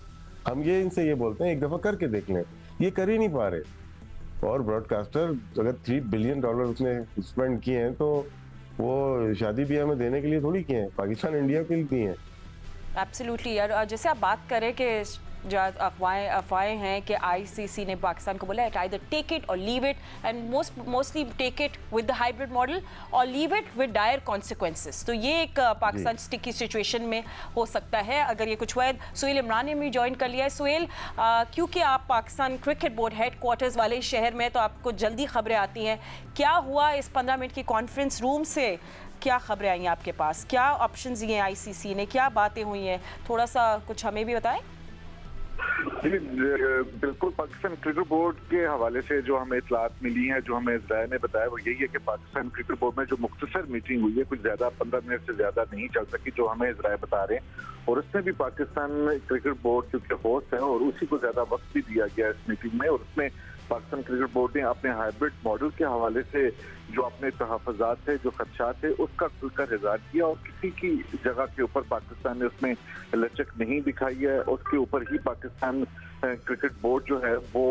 Speaker 2: हम ये इनसे ये बोलते हैं एक दफा करके देख लें, ये कर ही नहीं पा रहे। और ब्रॉडकास्टर अगर $3 बिलियन उसने स्पेंड किए हैं, तो वो शादी ब्याह में देने के लिए थोड़ी किए हैं, पाकिस्तान इंडिया के लिए दिए हैं।
Speaker 1: एब्सोल्युटली यार, जैसे आप बात करें कि जो अफवाहें हैं कि आईसीसी ने पाकिस्तान को बोला है आइदर टेक इट और leave it, and mostly take it with the hybrid model और leave it with dire consequences. तो ये एक पाकिस्तान स्टिकी सिचुएशन में हो सकता है अगर ये कुछ हुआ है। सुहेल इमरान ने भी ज्वाइन कर लिया है। सुहेल, क्योंकि आप पाकिस्तान क्रिकेट बोर्ड हेडक्वार्टर्स वाले शहर में, तो आपको जल्दी खबरें आती हैं। क्या हुआ इस 15 मिनट की कॉन्फ्रेंस रूम से? क्या खबरें आई हैं आपके पास? क्या ऑप्शंस दिए आईसीसी ने? क्या बातें हुई हैं? थोड़ा सा कुछ हमें भी बताएं।
Speaker 7: बिल्कुल, पाकिस्तान क्रिकेट बोर्ड के हवाले से जो हमें इतलात मिली हैं, जो हमें इजराइल ने बताया, वो यही है कि पाकिस्तान क्रिकेट बोर्ड में जो मुख्तसर मीटिंग हुई है, कुछ ज्यादा 15 मिनट से ज्यादा नहीं चल सकी, जो हमें इजराइल बता रहे हैं। और उसमें भी पाकिस्तान क्रिकेट बोर्ड क्योंकि होस्ट है और उसी को ज्यादा वक्त भी दिया गया इस मीटिंग में। और उसमें पाकिस्तान क्रिकेट बोर्ड ने अपने हाइब्रिड मॉडल के हवाले से जो अपने तहफ़्फ़ुज़ात थे, जो खदशात थे, उसका खुलकर इज़हार किया और किसी की जगह के ऊपर पाकिस्तान ने उसमें लचक नहीं दिखाई है। उसके ऊपर ही पाकिस्तान क्रिकेट बोर्ड जो है वो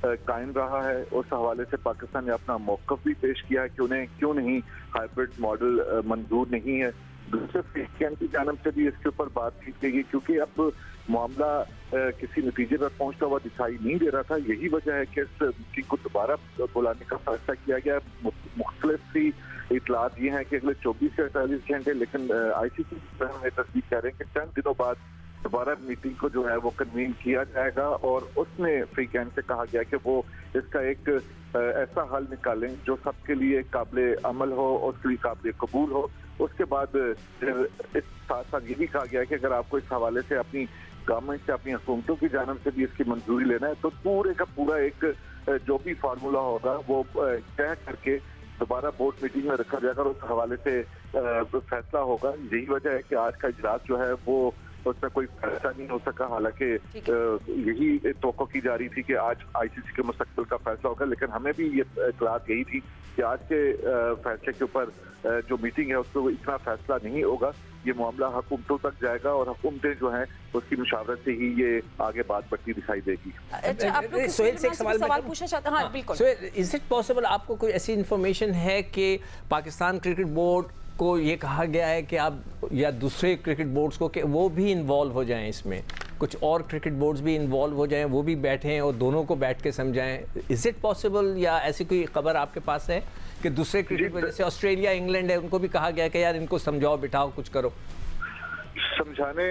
Speaker 7: कायम रहा है। उस हवाले से पाकिस्तान ने अपना मौक़िफ़ भी पेश किया है कि उन्हें क्यों नहीं हाइब्रिड मॉडल मंजूर नहीं है। दूसरे फ्रीकैन की जानब से भी इसके ऊपर बात की गई क्योंकि अब मामला किसी नतीजे पर पहुंचता हुआ दिखाई नहीं दे रहा था। यही वजह है कि इस मीटिंग को दोबारा बुलाने का फैसला किया गया। मुख्तलिफ सी इतलात ये हैं कि अगले 24 से 48 घंटे, लेकिन आईसीसी में तस्दीक कर रहे हैं कि चंद दिनों बाद दोबारा मीटिंग को जो है वो कन्वीन किया जाएगा। और उसमें फ्रीकैन से कहा गया कि वो इसका एक ऐसा हल निकालें जो सबके लिए काबिल अमल हो, उसके लिए काबिल कबूल हो। उसके बाद इस साथ साथ ये भी कहा गया है कि अगर आपको इस हवाले से अपनी गवर्नमेंट से, अपनी हुकूमतों की जानब से भी इसकी मंजूरी लेना है, तो पूरे का पूरा एक जो भी फार्मूला होगा वो तय करके दोबारा बोर्ड मीटिंग में रखा जाएगा और उस हवाले से फैसला होगा। यही वजह है कि आज का इजलास जो है वो उसमें कोई फैसला नहीं हो सका। हालांकि यही तवक्को की जा रही थी कि आज आईसीसी के मुस्तकबिल का फैसला होगा, लेकिन हमें भी ये इतलात यही थी कि आज के फैसले के ऊपर जो मीटिंग है उसको इतना फैसला नहीं होगा। ये मामला हुकूमतों तक जाएगा और हुकूमतें जो हैं उसकी मुशावरत से ही ये आगे बात बढ़ती दिखाई देगी।
Speaker 1: अच्छा, आप लोग
Speaker 5: सुहेल से एक
Speaker 1: सवाल पूछना चाहते हैं? हाँ, बिल्कुल।
Speaker 5: सो इज इट पॉसिबल, आपको कोई ऐसी इंफॉर्मेशन है कि पाकिस्तान क्रिकेट बोर्ड को ये कहा गया है कि आप या दूसरे क्रिकेट बोर्ड्स को कि वो भी इन्वॉल्व हो जाएं इसमें, कुछ और क्रिकेट बोर्ड्स भी इन्वॉल्व हो जाएं, वो भी बैठें और दोनों को बैठ के समझाएं? इज इट पॉसिबल या ऐसी कोई खबर आपके पास है कि दूसरे क्रिकेट बोर्ड जैसे ऑस्ट्रेलिया, इंग्लैंड है, उनको भी कहा गया कि यार इनको समझाओ, बिठाओ, कुछ करो?
Speaker 7: समझाने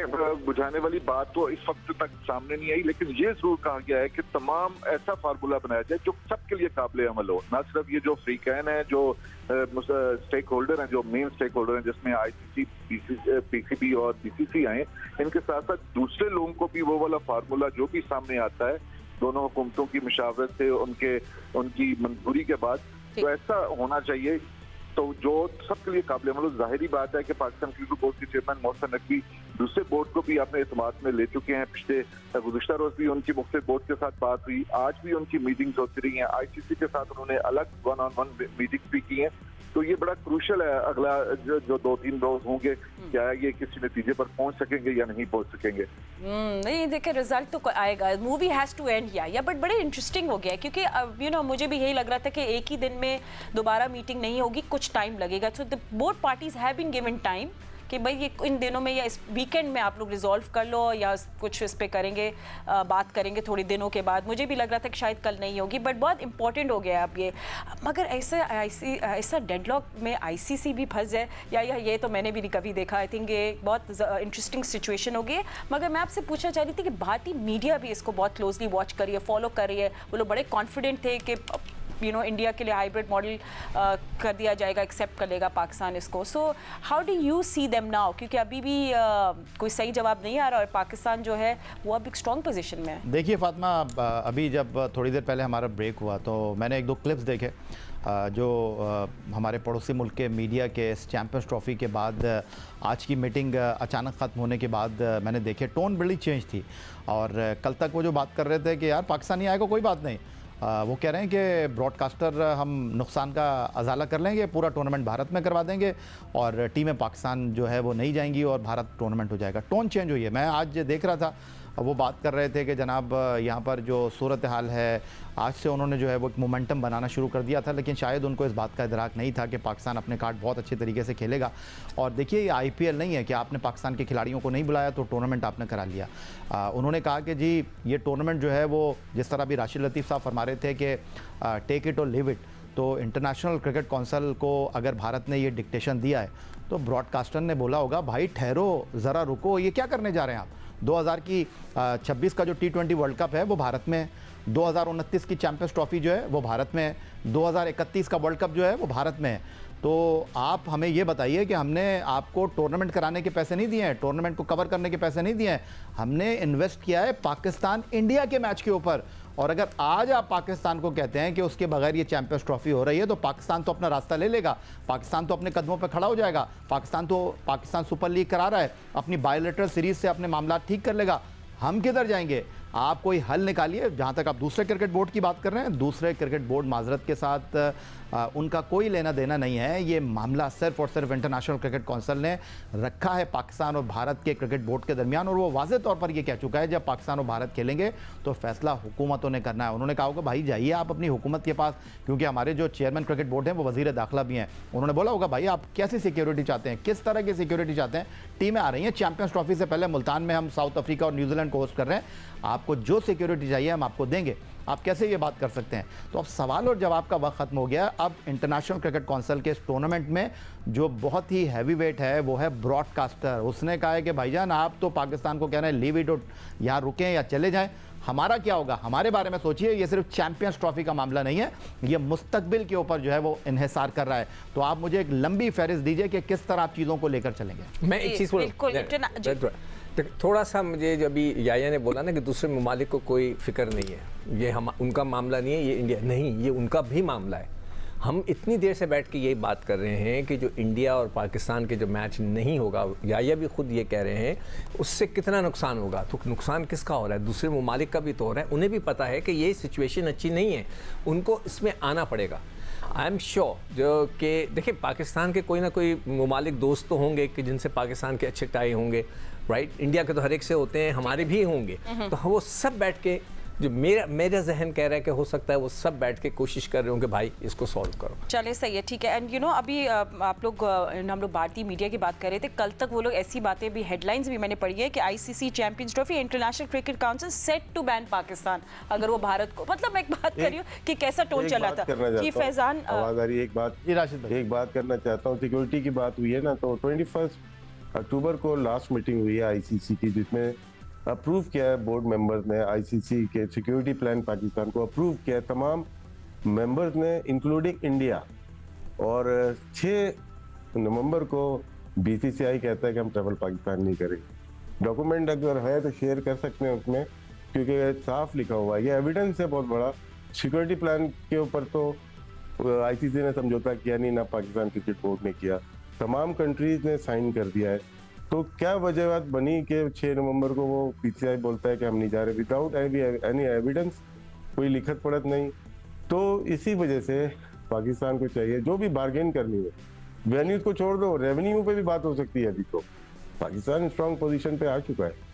Speaker 7: बुझाने वाली बात तो इस वक्त तक सामने नहीं आई, लेकिन ये जरूर कहा गया है कि तमाम ऐसा फार्मूला बनाया जाए जो सबके लिए काबिल अमल हो। ना सिर्फ ये जो फ्रीकैन है, जो स्टेक होल्डर हैं, जो मेन स्टेक होल्डर हैं जिसमें आईसीसी, पीसीबी और बीसीसी आए, इनके साथ साथ दूसरे लोगों को भी वो वाला फार्मूला जो भी सामने आता है दोनों हुकूमतों की मुशावरत से, उनकी मंजूरी के बाद, तो ऐसा होना चाहिए तो जो सबके लिए काबिल अमल। जाहिर बात है कि पाकिस्तान क्रिकेट बोर्ड के चेयरमैन मोहसिन नकवी दूसरे बोर्ड को भी अपने इत्मीनान में ले चुके हैं। पिछले गुज़िश्ता रोज भी उनकी मुख्तलिफ बोर्ड के साथ बात हुई, आज भी उनकी मीटिंग्स होती रही हैं। आईसीसी के साथ उन्होंने अलग 1-on-1 मीटिंग्स भी की हैं। तो ये बड़ा क्रूशल है अगला जो 2-3 रोज होंगे, क्या ये किसी नतीजे पर पहुंच सकेंगे या नहीं पहुंच सकेंगे।
Speaker 1: नहीं, देखिए रिजल्ट तो आएगा, मूवी हैज़ टू एंड या बट बड़े इंटरेस्टिंग हो गया क्योंकि मुझे भी यही लग रहा था कि एक ही दिन में दोबारा मीटिंग नहीं होगी, कुछ टाइम लगेगा। So the both parties have been given time कि भाई ये इन दिनों में या इस वीकेंड में आप लोग रिजॉल्व कर लो या कुछ इस पे करेंगे, बात करेंगे थोड़ी दिनों के बाद। मुझे भी लग रहा था कि शायद कल नहीं होगी, बट बहुत इंपॉर्टेंट हो गया अब ये। मगर ऐसा डेडलॉक में आईसीसी भी फंस जाए या ये तो मैंने भी नहीं कभी देखा। आई थिंक ये बहुत इंटरेस्टिंग सिचुएशन होगी। मगर मैं आपसे पूछना चाह रही थी कि भारतीय मीडिया भी इसको बहुत क्लोजली वॉच कर रही है, फॉलो कर रही है। वो लोग बड़े कॉन्फिडेंट थे कि इंडिया के लिए हाइब्रिड मॉडल कर दिया जाएगा, एक्सेप्ट कर लेगा पाकिस्तान इसको। So how do you see them now? क्योंकि अभी भी कोई सही जवाब नहीं आ रहा और पाकिस्तान जो है वो अब एक स्ट्रॉन्ग पोजीशन में है।
Speaker 3: देखिए फातिमा, अभी जब थोड़ी देर पहले हमारा ब्रेक हुआ तो मैंने 1-2 क्लिप्स देखे जो हमारे पड़ोसी मुल्क के मीडिया के इस चैम्पियंस ट्रॉफ़ी के बाद आज की मीटिंग अचानक ख़त्म होने के बाद मैंने देखे, टोन बड़ी चेंज थी। और कल तक वो जो बात कर रहे थे कि यार पाकिस्तान नहीं आएगा कोई बात नहीं, वो कह रहे हैं कि ब्रॉडकास्टर हम नुकसान का अजाला कर लेंगे, पूरा टूर्नामेंट भारत में करवा देंगे और टीमें पाकिस्तान जो है वो नहीं जाएंगी और भारत टूर्नामेंट हो जाएगा। टोन चेंज हुई है। मैं आज देख रहा था वो बात कर रहे थे कि जनाब यहाँ पर जो सूरत हाल है, आज से उन्होंने जो है वो एक मोमेंटम बनाना शुरू कर दिया था, लेकिन शायद उनको इस बात का इदराक नहीं था कि पाकिस्तान अपने कार्ड बहुत अच्छे तरीके से खेलेगा। और देखिए, ये IPL नहीं है कि आपने पाकिस्तान के खिलाड़ियों को नहीं बुलाया तो टूर्नामेंट आपने करा लिया। उन्होंने कहा कि जी ये टूर्नामेंट जो है वो जिस तरह भी राशिद लतीफ़ साहब फरमा रहे थे कि टेक इट और लिव इट, तो इंटरनेशनल क्रिकेट काउंसिल को अगर भारत ने ये डिक्टेशन दिया है तो ब्रॉडकास्टर ने बोला होगा भाई ठहरो, ज़रा रुको, ये क्या करने जा रहे हैं आप। 2026 का जो T20 वर्ल्ड कप है वो भारत में है, 2029 की चैंपियंस ट्रॉफी जो है वो भारत में है, 2031 का वर्ल्ड कप जो है वो भारत में है। तो आप हमें ये बताइए कि हमने आपको टूर्नामेंट कराने के पैसे नहीं दिए हैं, टूर्नामेंट को कवर करने के पैसे नहीं दिए हैं, हमने इन्वेस्ट किया है पाकिस्तान इंडिया के मैच के ऊपर। और अगर आज आप पाकिस्तान को कहते हैं कि उसके बगैर ये चैंपियंस ट्रॉफी हो रही है तो पाकिस्तान तो अपना रास्ता ले लेगा, पाकिस्तान तो अपने कदमों पर खड़ा हो जाएगा, पाकिस्तान सुपर लीग करा रहा है, अपनी बायलैटरल सीरीज से अपने मामला ठीक कर लेगा। हम किधर जाएंगे? आप कोई हल निकालिए। जहाँ तक आप दूसरे क्रिकेट बोर्ड की बात कर रहे हैं, दूसरे क्रिकेट बोर्ड माजरत के साथ उनका कोई लेना देना नहीं है। ये मामला सिर्फ और सिर्फ इंटरनेशनल क्रिकेट काउंसिल ने रखा है पाकिस्तान और भारत के क्रिकेट बोर्ड के दरमियान, और वो वाज़ेह तौर पर ये कह चुका है जब पाकिस्तान और भारत खेलेंगे तो फैसला हुकूमतों ने करना है। उन्होंने कहा होगा भाई जाइए आप अपनी हुकूमत के पास, क्योंकि हमारे जो चेयरमैन क्रिकेट बोर्ड हैं वो वज़ीर दाखिला भी हैं। उन्होंने बोला होगा भाई आप कैसी सिक्योरिटी चाहते हैं, किस तरह की सिक्योरिटी चाहते हैं। टीमें आ रही हैं चैंपियंस ट्रॉफी से पहले, मुल्तान में हम साउथ अफ्रीका और न्यूजीलैंड को होस्ट कर रहे हैं, आपको जो सिक्योरिटी चाहिए हम आपको देंगे। आप कैसे ये बात कर सकते हैं? तो अब सवाल और जवाब का वक्त खत्म हो गया। अब इंटरनेशनल क्रिकेट काउंसिल के इस टूर्नामेंट में जो बहुत ही हैवी वेट है वो है ब्रॉडकास्टर। उसने कहा है कि भाईजान आप तो पाकिस्तान को कह रहे हैं लीव इट, यहाँ रुकें या चले जाएं, हमारा क्या होगा, हमारे बारे में सोचिए। ये सिर्फ चैंपियंस ट्रॉफी का मामला नहीं है, ये मुस्तकबिल के ऊपर जो है वो इन्हिसार कर रहा है। तो आप मुझे एक लंबी फहरिस्त दीजिए कि किस तरह आप चीज़ों को लेकर चलेंगे।
Speaker 5: मैं एक चीज़ थोड़ा सा, मुझे जब याया ने बोला ना कि दूसरे ममालिक को कोई फिक्र नहीं है, ये हम उनका मामला नहीं है, ये इंडिया नहीं, ये उनका भी मामला है। हम इतनी देर से बैठ के यही बात कर रहे हैं कि जो इंडिया और पाकिस्तान के जो मैच नहीं होगा, याया भी खुद ये कह रहे हैं, उससे कितना नुकसान होगा। तो नुकसान किसका हो रहा है? दूसरे ममालिक का भी तो हो रहा है। उन्हें भी पता है कि ये सिचुएशन अच्छी नहीं है, उनको इसमें आना पड़ेगा। आई एम श्योर जो कि देखिए पाकिस्तान के कोई ना कोई ममालिक दोस्त तो होंगे कि जिनसे पाकिस्तान के अच्छे टाई होंगे, राइट। इंडिया के तो हर एक से होते हैं, हमारे भी होंगे। तो वो सब बैठ के, जो मेरा जहन कह रहा है कि हो सकता है वो सब बैठ के कोशिश कर रहे होंगे भाई इसको सॉल्व करो।
Speaker 1: चले सही है, ठीक है। एंड अभी आप लोग हम लोग भारतीय मीडिया की बात कर रहे थे, कल तक वो लोग ऐसी बातें भी, हेडलाइंस भी मैंने पढ़ी है कि ICC champions trophy, international cricket council set to ban Pakistan अगर वो भारत को, मतलब मैं एक बात कर रही हूँ कि कैसा टोन चला था जी फैजान।
Speaker 2: एक बात करना चाहता हूँ, सिक्योरिटी की बात हुई है ना, तो 21 अक्टूबर को लास्ट मीटिंग हुई है ICC की, जिसमें अप्रूव किया है बोर्ड मेंबर्स ने ICC के सिक्योरिटी प्लान पाकिस्तान को अप्रूव किया है तमाम मेंबर्स ने, इंक्लूडिंग इंडिया। और 6 नवंबर को BCCI कहता है कि हम ट्रैवल पाकिस्तान नहीं करेंगे। डॉक्यूमेंट अगर है तो शेयर कर सकते हैं उसमें, क्योंकि साफ लिखा हुआ है, ये एविडेंस है बहुत बड़ा। सिक्योरिटी प्लान के ऊपर तो ICC ने समझौता किया नहीं, ना पाकिस्तान क्रिकेट बोर्ड ने किया, तमाम कंट्रीज ने साइन कर दिया है। तो क्या वजह बनी कि 6 नवंबर को वो PCI बोलता है कि हम नहीं जा रहे विदाउट एनी एविडेंस, कोई लिखत पढ़त नहीं। तो इसी वजह से पाकिस्तान को चाहिए जो भी बार्गेन करनी है, वेन्यूज को छोड़ दो, रेवेन्यू पे भी बात हो सकती है। अभी तो पाकिस्तान स्ट्रॉन्ग पोजीशन पे आ चुका है।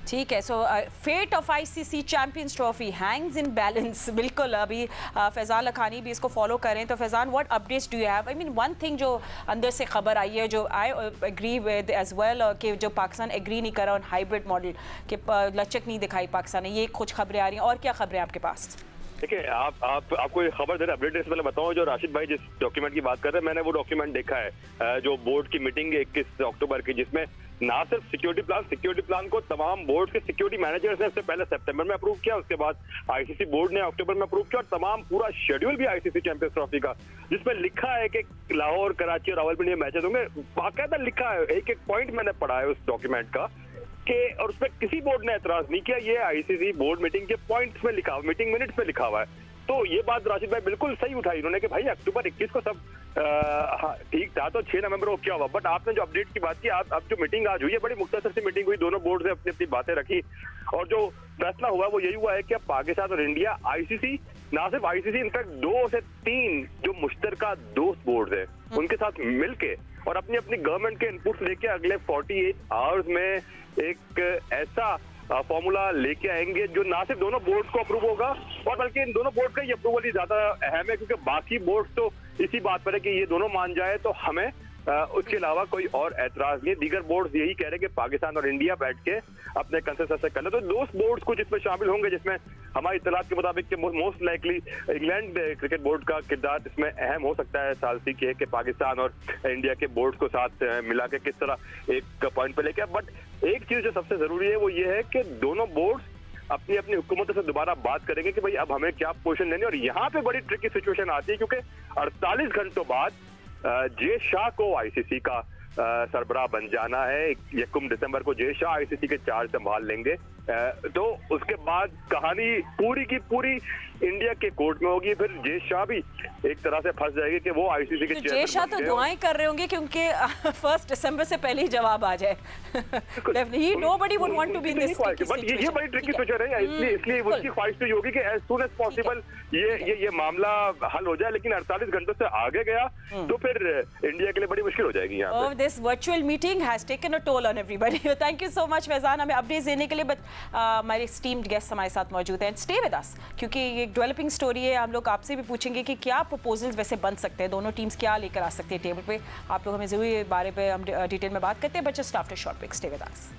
Speaker 1: ठीक है। So fate of ICC champions trophy hangs in balance. बिल्कुल, अभी फैजान लखानी भी इसको फॉलो करें। तो Faizan, what updates do you have? I mean one thing जो अंदर से खबर आई है, जो I agree with as well, कि जो पाकिस्तान एग्री नहीं करा ऑन हाइब्रिड मॉडल, कि लचक नहीं दिखाई पाकिस्तान ने, ये कुछ खबरें आ रही हैं। और क्या खबरें आपके पास?
Speaker 4: देखिए, आपको ये खबर दे रहे अपडेट से पहले बताऊं, जो राशिद भाई जिस डॉक्यूमेंट की बात कर रहे हैं, मैंने वो डॉक्यूमेंट देखा है, जो बोर्ड की मीटिंग 21 अक्टूबर की, जिसमें ना सिर्फ सिक्योरिटी प्लान को तमाम बोर्ड के सिक्योरिटी मैनेजर्स ने इससे पहले सितंबर में अप्रूव किया, उसके बाद ICC बोर्ड ने अक्टूबर में अप्रूव किया, और तमाम पूरा शेड्यूल भी ICC चैंपियंस ट्रॉफी का, जिसमें लिखा है कि लाहौर, कराची और रावलपिंडी में मैचेस होंगे। बाकायदा लिखा है, एक पॉइंट मैंने पढ़ा है उस डॉक्यूमेंट का, कि और उसमें किसी बोर्ड ने एतराज नहीं किया। ये ICC बोर्ड मीटिंग के पॉइंट्स में लिखा हुआ, मीटिंग मिनट्स में लिखा हुआ है। तो ये बात राशिद भाई बिल्कुल सही उठाई उन्होंने कि भाई अक्टूबर 21 को सब ठीक था, तो 6 नवंबर को क्या हुआ। बट आपने जो अपडेट की बात की, अब जो मीटिंग आज हुई है, बड़ी मुख्तसर सी मीटिंग हुई, दोनों बोर्ड से अपनी अपनी बातें रखी, और जो फैसला हुआ वो यही हुआ है कि अब पाकिस्तान और इंडिया ICC, ना सिर्फ ICC, इनफैक्ट 2 से 3 जो मुश्तरका दोस्त बोर्ड है उनके साथ मिलके और अपनी अपनी गवर्नमेंट के इनपुट्स लेके अगले 48 आवर्स में एक ऐसा फॉर्मूला लेके आएंगे जो ना सिर्फ दोनों बोर्ड को अप्रूव होगा और बल्कि इन दोनों बोर्ड का ये अप्रूवल ही ज्यादा अहम है, क्योंकि बाकी बोर्ड तो इसी बात पर है कि ये दोनों मान जाए तो हमें उसके अलावा कोई और ऐतराज नहीं है। दीगर बोर्ड यही कह रहे हैं कि पाकिस्तान और इंडिया बैठ के अपने कंसेंसस से करना। तो दो बोर्ड कुछ इसमें शामिल होंगे, जिसमें हमारी इत्तलात के मुताबिक कि most likely England cricket board का किरदार इसमें अहम हो सकता है। सालसी के कि पाकिस्तान और इंडिया के बोर्ड को साथ मिला के किस तरह एक पॉइंट पे लेके। बट एक चीज जो सबसे जरूरी है वो ये है कि दोनों बोर्ड अपनी अपनी हुकूमतों से दोबारा बात करेंगे कि भाई अब हमें क्या पोजीशन लेनी है। और यहाँ पे बड़ी ट्रिकी सिचुएशन आती है, क्योंकि 48 घंटों बाद जे शाह को आईसीसी का सरबराह बन जाना है। 1 दिसंबर को जे शाह आईसीसी के चार्ज संभाल लेंगे। तो उसके बाद कहानी पूरी की पूरी इंडिया के कोर्ट में होगी। फिर जे शाह भी एक तरह से फंस जाएगी कि वो आईसीसी के
Speaker 1: जे शाह तो दुआएं कर रहे होंगे क्योंकि 1 दिसंबर से पहले ही जवाब आ जाए। Definitely, nobody would want to be in this tricky situation.
Speaker 4: ये बड़ी ट्रिकी सिचुएशन है, इसलिए उसकी ख्वाहिश तो ये होगी कि एज सून एज पॉसिबल ये मामला हल हो जाए। लेकिन 48 घंटों से आगे गया तो फिर इंडिया के लिए बड़ी मुश्किल हो जाएगी यहाँ पे।
Speaker 1: This virtual meeting has taken a toll on everybody. Thank you so much Faizan हमें अपडेट्स देने के लिए। बट हमारे esteemed guests हमारे साथ मौजूद हैं। Stay with us क्योंकि ये एक डेवलपिंग स्टोरी है। हम लोग आपसे भी पूछेंगे कि क्या प्रपोजल्स वैसे बन सकते हैं, दोनों टीम्स क्या लेकर आ सकती है टेबल पे। आप लोग हमें जरूर ये बारे पे हम डिटेल में बात करते हैं, but just after short break. Stay with us.